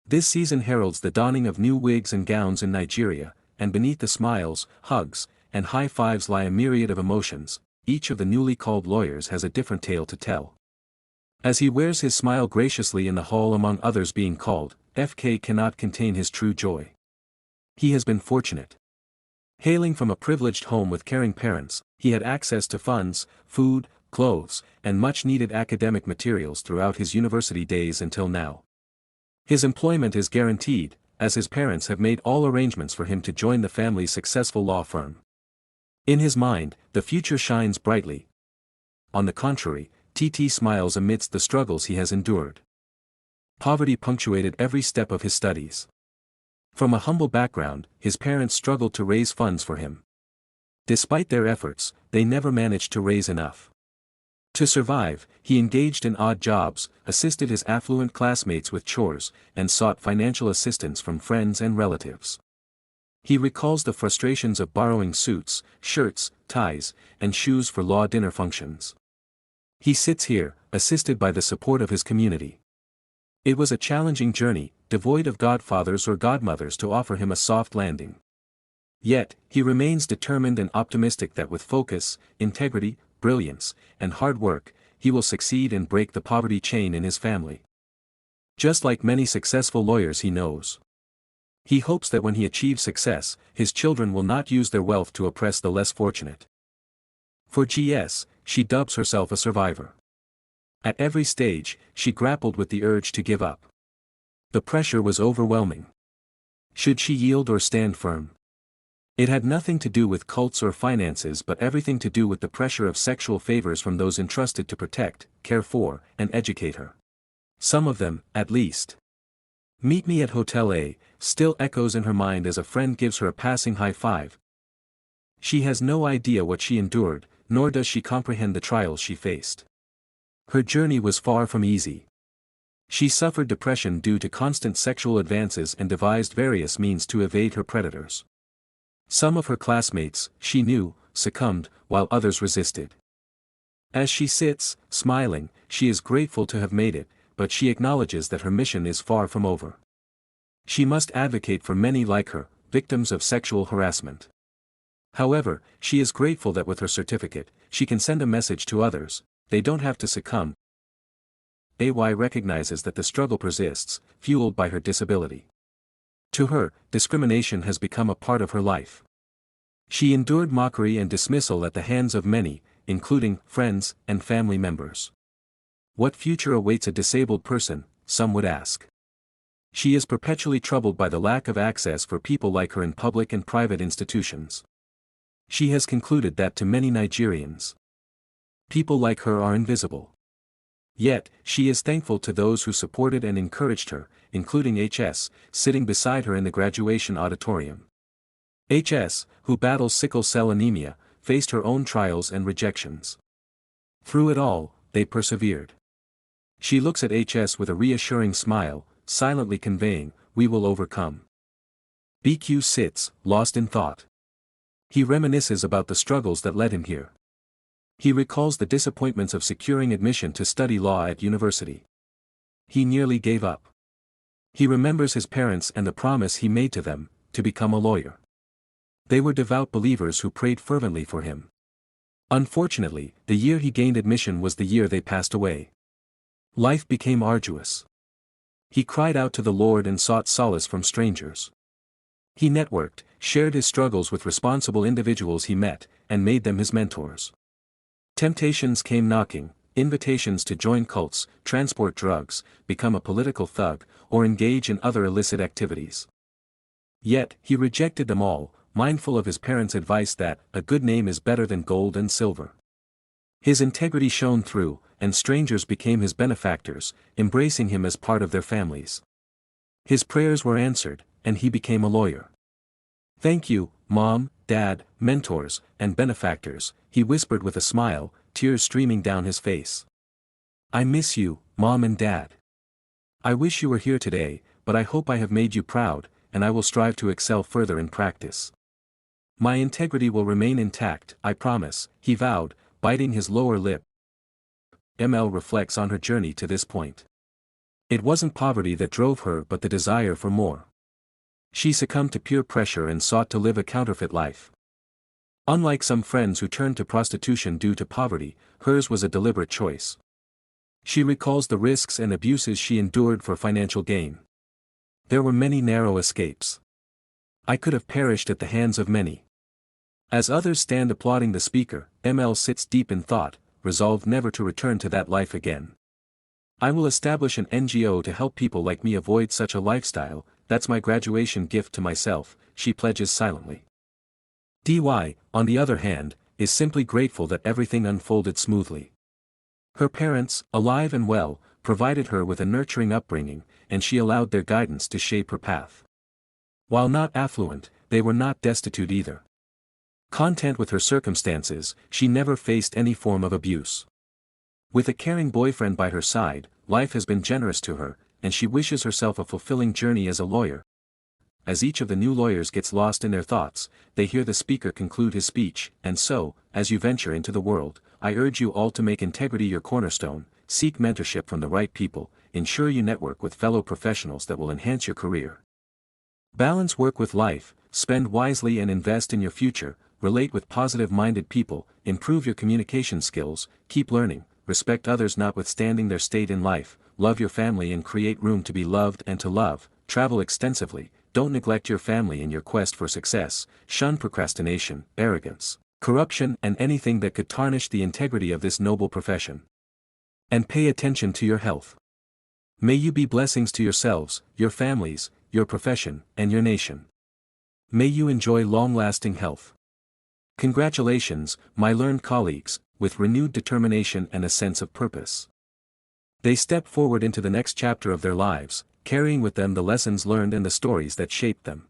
This season heralds the dawning of new wigs and gowns in Nigeria, and beneath the smiles, hugs, and high fives lie a myriad of emotions. Each of the newly called lawyers has a different tale to tell. As he wears his smile graciously in the hall among others being called, FK cannot contain his true joy. He has been fortunate. Hailing from a privileged home with caring parents, he had access to funds, food, clothes, and much-needed academic materials throughout his university days until now. His employment is guaranteed, as his parents have made all arrangements for him to join the family's successful law firm. In his mind, the future shines brightly. On the contrary, TT smiles amidst the struggles he has endured. Poverty punctuated every step of his studies. From a humble background, his parents struggled to raise funds for him. Despite their efforts, they never managed to raise enough. To survive, he engaged in odd jobs, assisted his affluent classmates with chores, and sought financial assistance from friends and relatives. He recalls the frustrations of borrowing suits, shirts, ties, and shoes for law dinner functions. He sits here, assisted by the support of his community. It was a challenging journey, devoid of godfathers or godmothers to offer him a soft landing. Yet, he remains determined and optimistic that with focus, integrity, brilliance, and hard work, he will succeed and break the poverty chain in his family. Just like many successful lawyers he knows. He hopes that when he achieves success, his children will not use their wealth to oppress the less fortunate. For GS, she dubs herself a survivor. At every stage, she grappled with the urge to give up. The pressure was overwhelming. Should she yield or stand firm? It had nothing to do with cults or finances but everything to do with the pressure of sexual favors from those entrusted to protect, care for, and educate her. Some of them, at least. "Meet me at Hotel A," still echoes in her mind as a friend gives her a passing high five. She has no idea what she endured, nor does she comprehend the trials she faced. Her journey was far from easy. She suffered depression due to constant sexual advances and devised various means to evade her predators. Some of her classmates, she knew, succumbed, while others resisted. As she sits, smiling, she is grateful to have made it, but she acknowledges that her mission is far from over. She must advocate for many like her, victims of sexual harassment. However, she is grateful that with her certificate, she can send a message to others: they don't have to succumb. AY recognizes that the struggle persists, fueled by her disability. To her, discrimination has become a part of her life. She endured mockery and dismissal at the hands of many, including friends and family members. What future awaits a disabled person, some would ask. She is perpetually troubled by the lack of access for people like her in public and private institutions. She has concluded that to many Nigerians, people like her are invisible. Yet, she is thankful to those who supported and encouraged her, including HS, sitting beside her in the graduation auditorium. HS, who battles sickle cell anemia, faced her own trials and rejections. Through it all, they persevered. She looks at HS with a reassuring smile, silently conveying, "We will overcome." BQ sits, lost in thought. He reminisces about the struggles that led him here. He recalls the disappointments of securing admission to study law at university. He nearly gave up. He remembers his parents and the promise he made to them, to become a lawyer. They were devout believers who prayed fervently for him. Unfortunately, the year he gained admission was the year they passed away. Life became arduous. He cried out to the Lord and sought solace from strangers. He networked, shared his struggles with responsible individuals he met, and made them his mentors. Temptations came knocking, invitations to join cults, transport drugs, become a political thug, or engage in other illicit activities. Yet, he rejected them all, mindful of his parents' advice that, "a good name is better than gold and silver." His integrity shone through, and strangers became his benefactors, embracing him as part of their families. His prayers were answered, and he became a lawyer. "Thank you, Mom, Dad, mentors, and benefactors," he whispered with a smile, tears streaming down his face. "I miss you, Mom and Dad. I wish you were here today, but I hope I have made you proud, and I will strive to excel further in practice. My integrity will remain intact, I promise," he vowed, biting his lower lip. ML reflects on her journey to this point. It wasn't poverty that drove her but the desire for more. She succumbed to peer pressure and sought to live a counterfeit life. Unlike some friends who turned to prostitution due to poverty, hers was a deliberate choice. She recalls the risks and abuses she endured for financial gain. There were many narrow escapes. I could have perished at the hands of many. As others stand applauding the speaker, ML sits deep in thought, resolved never to return to that life again. I will establish an NGO to help people like me avoid such a lifestyle. That's my graduation gift to myself, she pledges silently. DY, on the other hand, is simply grateful that everything unfolded smoothly. Her parents, alive and well, provided her with a nurturing upbringing, and she allowed their guidance to shape her path. While not affluent, they were not destitute either. Content with her circumstances, she never faced any form of abuse. With a caring boyfriend by her side, life has been generous to her, and she wishes herself a fulfilling journey as a lawyer. As each of the new lawyers gets lost in their thoughts, they hear the speaker conclude his speech, and so, as you venture into the world, I urge you all to make integrity your cornerstone, seek mentorship from the right people, ensure you network with fellow professionals that will enhance your career. Balance work with life, spend wisely and invest in your future, relate with positive-minded people, improve your communication skills, keep learning, respect others notwithstanding their state in life, love your family and create room to be loved and to love, travel extensively, don't neglect your family in your quest for success, shun procrastination, arrogance, corruption and anything that could tarnish the integrity of this noble profession. And pay attention to your health. May you be blessings to yourselves, your families, your profession, and your nation. May you enjoy long-lasting health. Congratulations, my learned colleagues, with renewed determination and a sense of purpose. They step forward into the next chapter of their lives, carrying with them the lessons learned and the stories that shaped them.